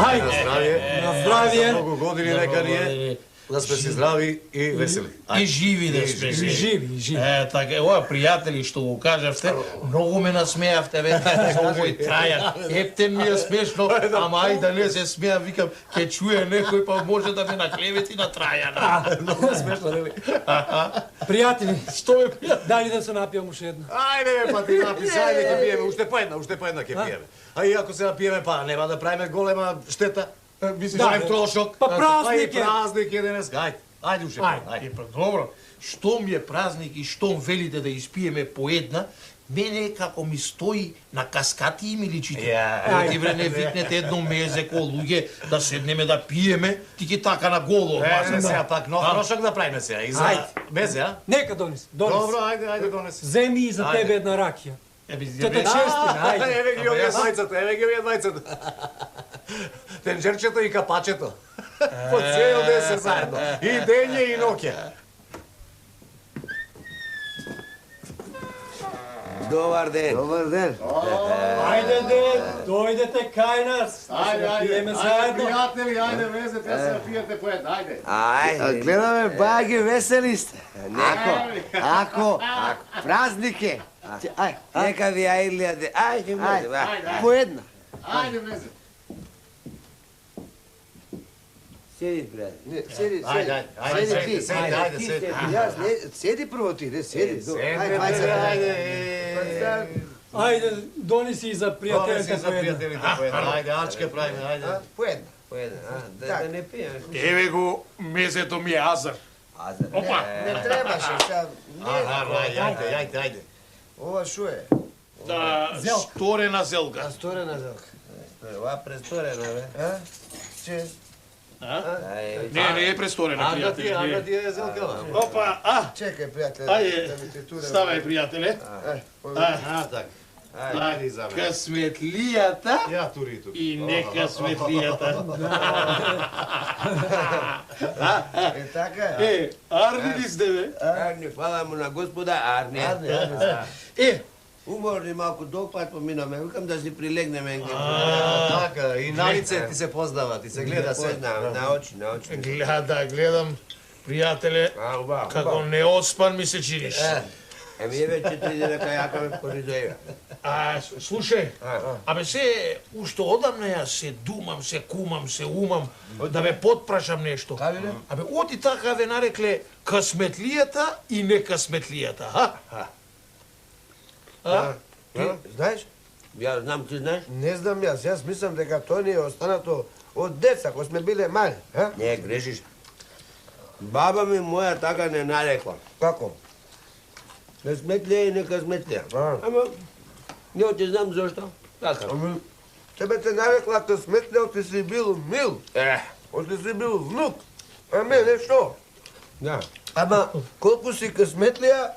Ајде. На здравје. На здравје. Многу години нека ние да сме си здрави и весели. И живи да сме. Живи. Така, ова пријатели што го кажавте, многу ме насмеавте бе. Овој Трајан. Ептен ми е смешно, ама ај да не се смеам, викам, ке чуе некој па може да ме наклевети на Трајана. Многу смешно, нели? Пријатели, Што ме пријатели? дали да се напијам уште една? Ајде, па ти написи, ајде ќе пиеме, уште по една ќе пиеме. А и ако се напиеме, па нема да правиме голема штета. Мислиш Да, да, трошок? па празник е. Ај, празник е денес, ајде уште Ајде, па добро. Штом е празник и штом велите да испиеме по една, мене како ми стои на каскати и ми личите. Ти вре не викнете едно мезе ко луѓе да седнеме да пиеме, ти ги така на голо. Сега пак нов трошок да правиме сега. И за мезе, а? Нека донес. Добро, ајде донеси. Земи и за тебе една ракија. Ќе те честим, ајде. Еве ги овие двајцата, Тенџерчето и капачето. По цел ден се заедно. И дење и ноќе. Добар ден. Добар ден. Ајде дојдете кај нас. Пиеме заедно. Пријатели, ајде, везете се, пиете по една, ајде. Ајде. Гледаме, баги, весели сте. Ако, празник е. Нека ви ајлијаде. Ајде, по една. Ајде, везе. Седи, брат. Седи. Седи прво ти, не седи. Ајде, донеси и за пријателите по една. Ајде, арчке правиме, ајде. По една. Да не пиеш. Еве го мезето ми е Азар. Опа! Не требаше, сега. Ајде. Ова шо е? Сторена зелга. Сторена зелка. Ова престорена, бе. Че? Не е престорена, пријатели. Ана ти е зелка. Опа, Чекај, пријател. Ајде, да ми те турам. ставај, пријателе. Така. Ајде. за мене. Късметлијата Ја тури тук. и некъсметлијата. Е, така е. Арни ли сте, бе? Арни, фала му на Господа, Арни. Уморни малку долг пат поминаме, викам да си прилегнеме. Така, и на лице ти се познава, ти се гледа се. Познавам, на очи. Гледам, пријателе, како неоспан ми се чиниш. Еми еве 4 дена кај јака ме поридоева. Слушај, абе се, уште одамна јас се думам, се кумам, се умам, да ме подпрашам нешто. Абе, оти така ве нарекле късметлијата и некъсметлијата, Ти знаеш? Ја знам, ти знаеш? Не знам јас мислам дека тоа ни е останато од деца, кога сме биле мали. Не, грешиш. Баба ми моја така не нарекла. Како? Не сметлија и не късметлија. Ама, не ти знам зошто. Така. Тебе те нарекла късметлија, ти си бил мил. Ти си бил внук. А мене што? Да. Ама, колку си късметлија,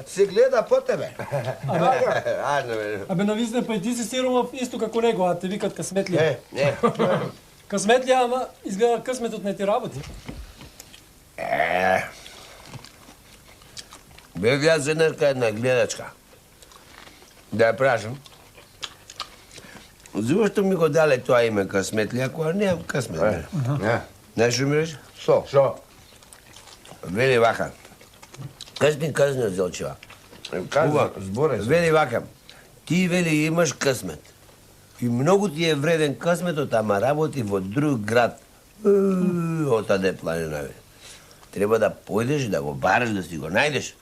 се гледа по тебе. Абе, навистина, па и ти си сиромав исто како него, а те викат късметлија. Не. Късметлија, ама изгледа късметот не ти работи. Бев јас еднаш кај една гледачка. Да ја прашам. Зошто ми го дале тоа име късметлија, кога немам късмет? Знаеш што ми рече? Шо? Вели вака. Кажи ми казнат Зелчева. Вели вака. Ти вели имаш късмет. И многу ти е вреден късметот, ама работи во друг град. Отаде планина, вели. Треба да појдеш и да го бараш, да си го најдеш.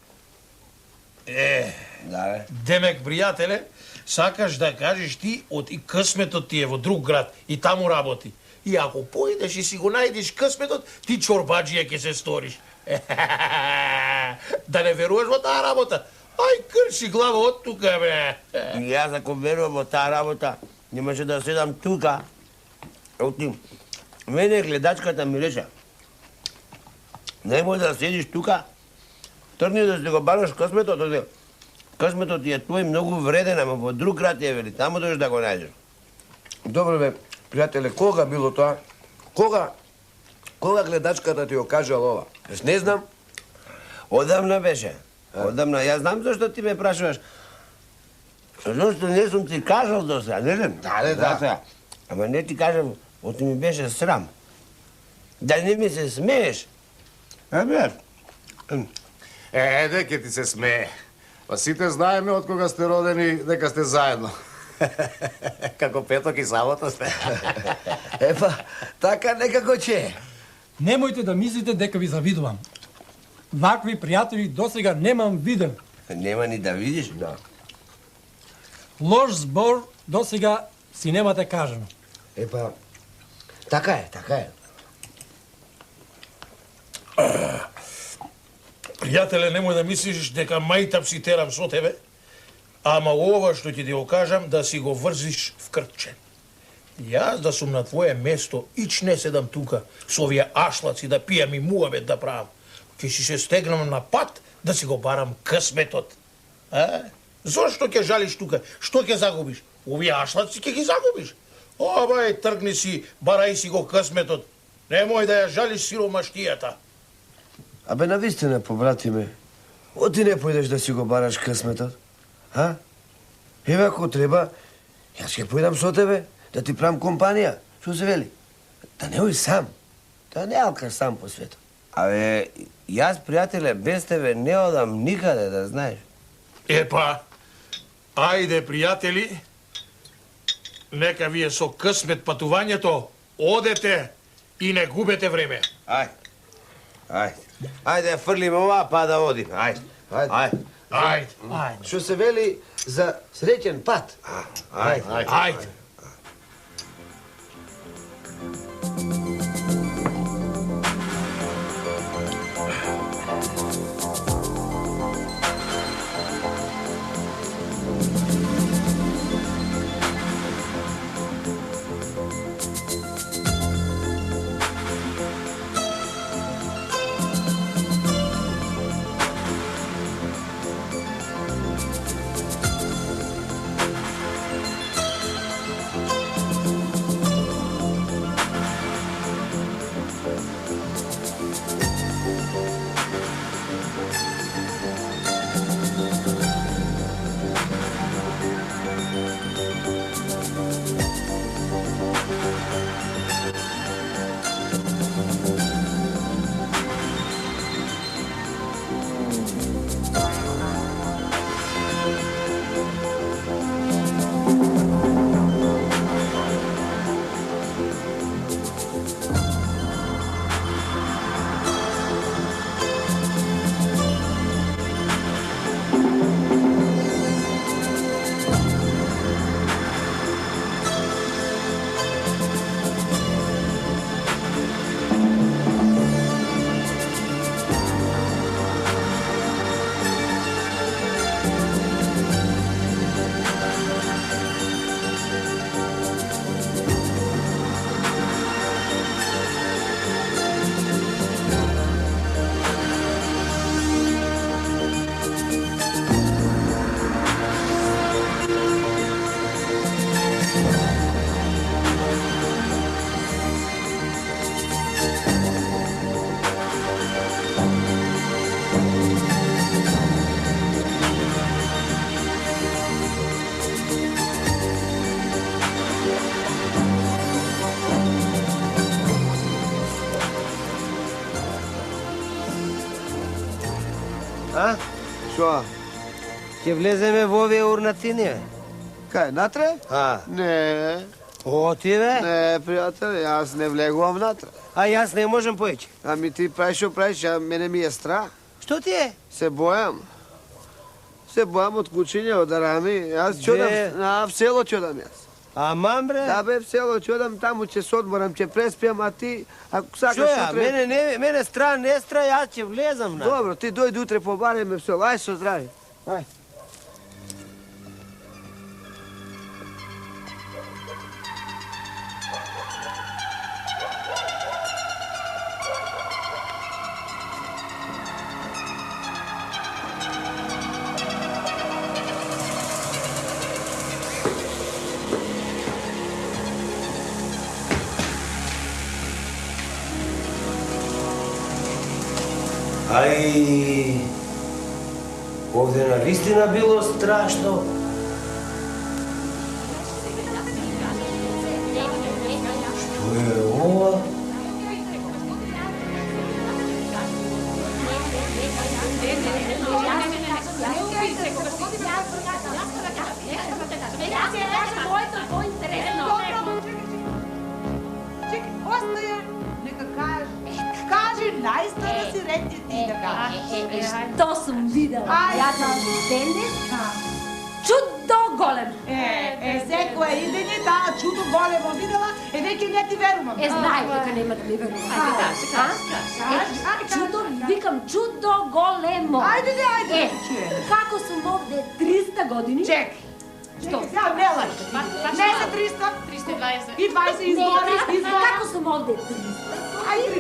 Демек, пријателе, сакаш да кажеш ти, оти късметот ти е во друг град и таму работи. И ако појдеш и си го најдеш късметот, ти чорбаджија ќе се сториш. Да не веруваш во таа работа? Ај, крши глава од тука, бе. И јас ако верувам во таа работа, немаше да седам тука. Оти, мене гледачката ми рече, немој да седиш тука, тргни да си го бараш късметот, късметот ти е твој многу вреден, ама во друг град е, вели, таму дојдеш да го најдеш. Добро бе, пријателе, кога било тоа? Кога гледачката ти го кажала ова? Не знам. Одамна беше. Одамна. Јас знам зашто ти ме прашуваш. Зашто не сум ти кажал до сега, не знам. Да. Ама не ти кажам Оти ми беше срам. Да не ми се смееш. Бе, Дека ти се смее. Па сите знаеме од кога сте родени дека сте заедно. Како Петок и Сабота сте. Епа, така некако че. Немојте да мислите дека ви завидувам. Вакви пријатели досега немам виден. Нема ни да видиш, да. Лош збор досега си немате кажано. Епа, така е, така е. Пријателе, немој да мислиш дека мајтап си терам со тебе, ама ова што ќе ти го кажам да си го врзиш в крче. Јас да сум на твое место, ич не седам тука со овие ашлаци да пијам и муабет да правам. Ќе си се стегнам на пат да си го барам късметот. Зошто ќе жалиш тука? Што ќе загубиш? Овие ашлаци ќе ги загубиш. Обај, тргни си, барај си го късметот. Немој да ја жалиш сиромаштијата. Абе, навистина, побратиме, оти не појдеш да си го бараш късметот, а? Еве, ако треба, јас ќе појдам со тебе, да ти правам компанија. Што се вели? Да не ој сам, да не алкаш сам по светот. Абе, јас, пријателе, без тебе не одам никаде, да знаеш. Епа, ајде, пријатели, нека вие со късмет патувањето одете и не губете време. Ајде. Ајде, фрлиме ова, па да одиме. Ајде. Што се вели за среќен пат. Ајде. Што? Ќе влеземе во овие урнатини, бе? Кај, натре? Не. Оти, бе? Не, пријател, јас не влегувам натре. А јас не можам поеќе. Ами ти правиш што правиш, а мене ми е страх. Што ти е? Се бојам. Се бојам од кучиња, од арами. Јас чудам, в село чудам јас. Аман, бре? Да, бе, в село чудам, таму ќе се одморам, ќе преспиам, а ти, ако сакаш утре... Што ја? Мене стран, не стра, јас ќе влезам на... Добро, ти дојди утре побареме в село, ај со здрави. Ај. Ај, овде навистина било страшно. Што е ова? Чекай, остая, нека каже. Кажи, наистина си редни ти да кажеш. Što sam videla, Aj, prijatelji, денес? Чудо голем. Секо е идење, таа чудо големо видела, веќе не ти верувам. Знаеш дека нема да ми веруваш. Чудо, викам чудо големо. Ајде, Како сум овде 300 години? Чек. Што? Сега не лај. Не се 300. 320. И 20 избори. Како сум овде 300? Ајде,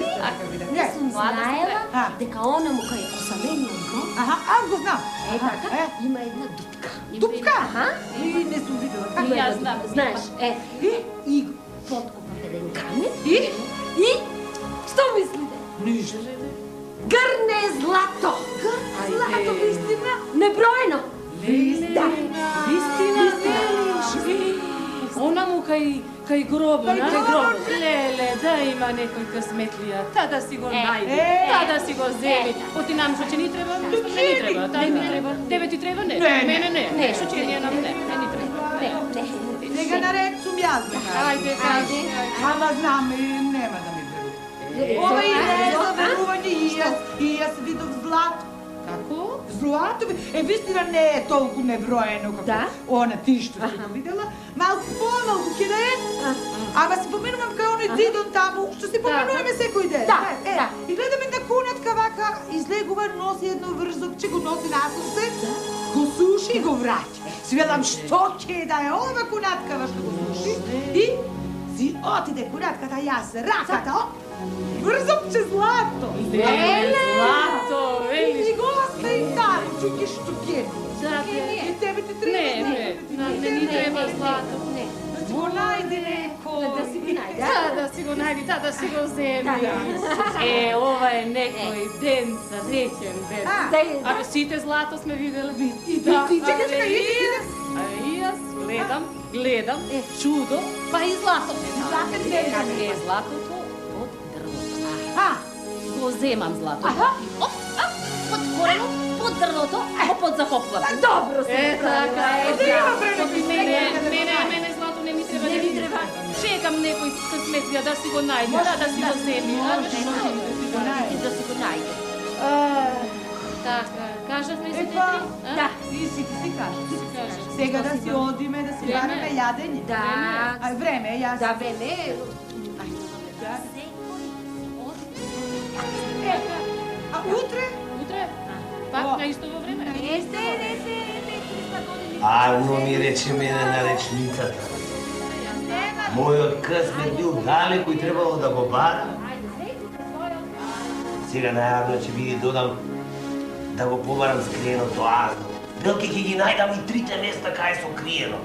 300. Не, Сум знаела дека она му кај осаменија го. аз го знам. Така, има една дупка. Дупка? Аха. И не сум видела. Има Јас една знам. дупка, знаеш. И подкопав еден камен. И што мислите? Ништо. Грне злато. Злато, вистина? Небројно. Да. Вистина, велиш. Она му кај гробот, Кај гробот. Леле, да има некој късметлија. Та да си го најде, та да си го земи. Оти нам што ќе ни треба? Не ни треба, та ни треба. Тебе ти треба? Не. Мене не. Што ќе ни нам не ни треба. Сега наред сум јас да кажам. Ајде, кажи. Ама знам, нема да ми верува. Ова и не е за верување и јас видов злато. Како? Злато, вистина не е толку неброено како Да? она ти што си го видела, малку помалку ќе да е. Ама си поминувам кај оној зидон таму, што си поминуваме секој ден. Да, Е, да. и гледам една кунатка вака, излегува, носи едно врзокче, го носи на срце, го суши и го враќа. Си велам, што ќе да е ова кунаткава што го суши? И си отиде кунатката, јас раката, оп, врзокче злато. Леле, злато, И велиш. го остави таму, чуки штуки. И тебе ти треба. Не ни треба злато. Го најди некој. Да си го најде. Да си го најди, да си го земи. Ова е некој ден, среќен ден. Абе, сите злато сме видели. И чекай, А и јас гледам, чудо, па и злато. Златото од дрвото. Го земам златото. Оп, под корено, под дрвото, под закопувам. Добро се Така направила. мене злато не ми треба. Не ми треба. Чекам некој късметлија да си го најде, да си го земи. И да си го најде. Така, кажавме се Епа, тетри? да, ти си кажеш. Сега да си одиме, да си бараме јадење. Да. Време, јас. Да, време. А утре? Утре? Пак на истово време? Не се, 300 години. Арно ми рече мене на речницата. Мојот късмет бил далеко и требало да го бара. Сега најавно ќе ви додам да го побарам скриеното азно. Белки ќе ги најдам и трите места кај со криено.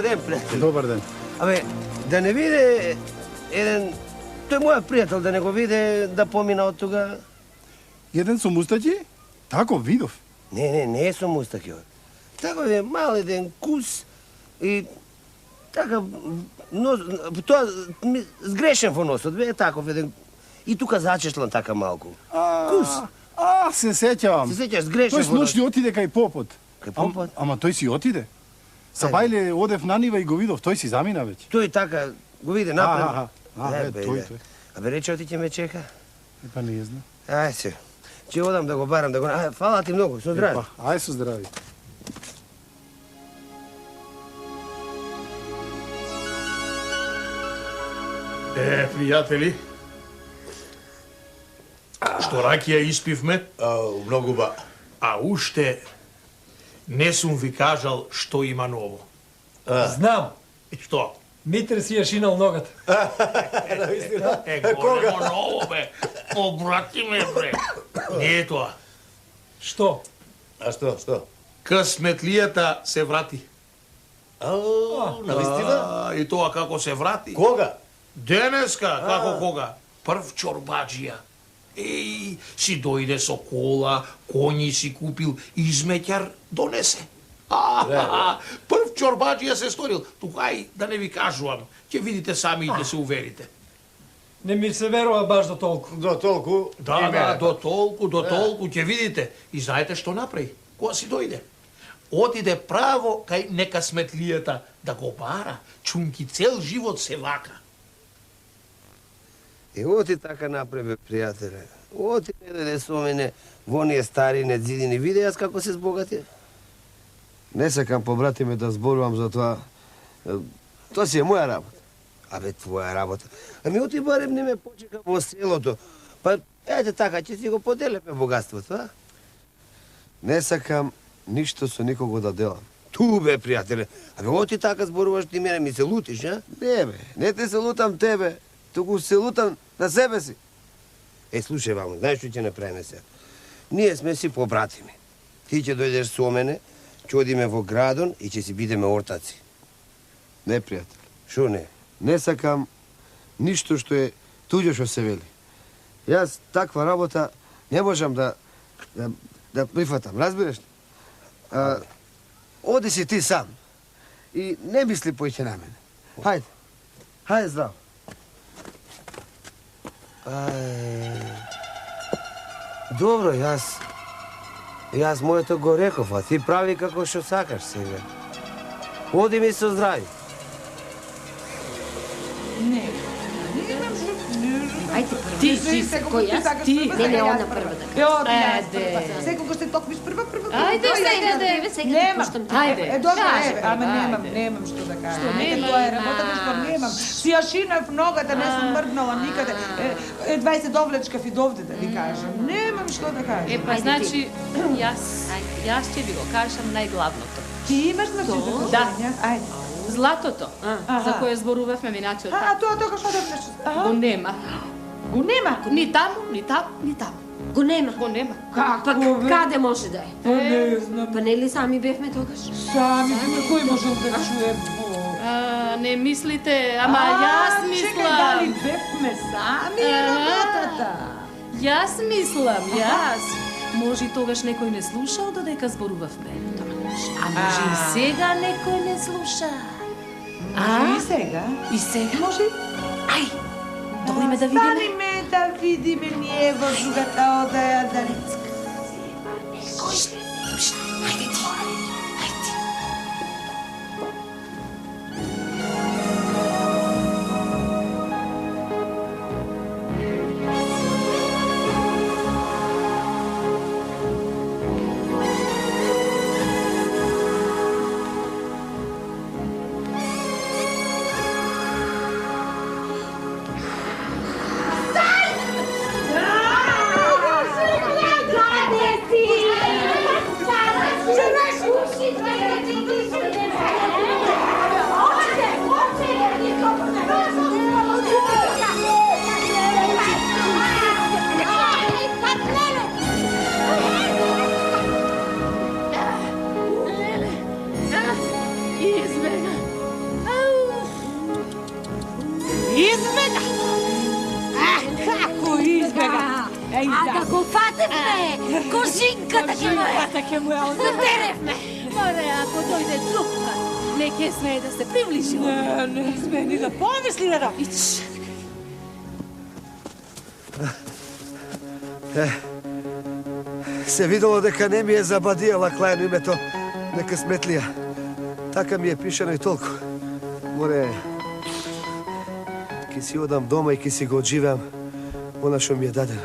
ден, приятел. Добар ден. Абе, да не виде еден... Тој мојот пријател, да не го виде да помина од тога... Еден со мустаќи? Тако, видов. Не е со мустаќи. Тако е мал еден кус и така нос, тоа сгрешен во носот, бе таков еден и тука зачешлан така малку. Кус. Се сеќавам. Се сеќаш, сгрешен Тој во носот. сночи отиде кај попот. Кај попот? Ама тој си отиде. Са бајле одев на нива и го видов, тој си замина веќе. Тој така го виде напред. Тој. Абе рече оти ќе ме чека. Па не знам. Ај се. Ќе одам да го барам, да го... Фала ти многу, со здраве. Ај со здраве. Пријатели, што ракија испивме, Многу ба. а уште не сум ви кажал што има ново. Знам, И што? Митре си ја шинал ногата. Големо ново, бе. Обрати ме, бре. Не е тоа. Што? А што? Късметлијата се врати. Навистина? И тоа како се врати? Кога? Денеска, како кога? Прв чорбаджија. Си дојде со кола, коњи си купил, измеќар донесе. Прв чорбаджија се сторил. Тука и да не ви кажувам. Ќе видите сами и ќе се уверите. Не ми се верува баш до толку. До толку? Да, до толку, ќе видите. И знаете што направи? Кога си дојде? Отиде право кај некасметлијата да го бара. Чунки цел живот се вака. И оти така направи, пријателе. Оти не да со мене во оние стари недзидини. Виде јас како се збогати. Не сакам побратиме да зборувам за тоа. Тоа си е моја работа. Абе, твоја работа. Ами оти барем не ме почека во селото. Па, ејте така, ќе си го поделиме богатството, а? Не сакам ништо со никого да делам. Ту бе, пријателе. Абе, оти така зборуваш ти мене, ми се лутиш, а? Не бе, не те се лутам тебе, туку се лутам на себе си. Слушај, мамо, знаеш што ќе направиме сега? Ние сме си побратими. Ти ќе дојдеш со мене, ќе одиме во градон и ќе си бидеме ортаци. Не, пријател. Шо не? Не сакам ништо што е туѓо што се вели. Јас таква работа не можам да прифатам, разбираш ли? Оди си ти сам и не мисли поиќе на мене. Хајде здраво. Добро, јас моето го реков, а ти прави како што сакаш сега. Оди ми со здрави. Не. Ајде прво. Ти, кој јас? Ти. Не, она прва да кажа. Секогаш се токмиш прва. Ајде, сега да пуштам те. Ајде. Добро, ама немам што да кажам. Што нема? Тоа е работата што немам. Си ја шинав ногата, не сум мрднала никаде. Едва се довлечкав и довде да ви кажам. Немам што да кажам. Па значи, јас ќе ви го кажам најглавното. Ти имаш значи за Да. Ајде. Златото, за кое зборувавме миначе. Тоа што да кажеш? Го нема. Го нема? Ни таму, ни таму. Го нема. Го нема. Па каде може да е? Па не знам. Па нели сами бевме тогаш? Сами бевме, кој можел да чуе? Не мислите, ама јас мислам. Чекај, дали бевме сами работата? Јас мислам. Може и тогаш некој не слушал додека зборувавме. А може и сега некој не слуша. Може и сега? И сега? Може? Ај, дојме да видиме. Станиме да видиме ние во другата одаја дали. Ајде ти. Ајде! Избега! Како избега? А да го фатевме, кожинката ќе му е. Кожинката ќе му е Затеревме. Море, ако дојде друг пат, не ќе смее да се приближи. Не сме ни да помисли да Ич. Се видело дека не ми е забадијала клајно името нека сметлија. Така ми е пишано и толку. Море, ќе си одам дома и ќе си го одживеам она што ми е дадено.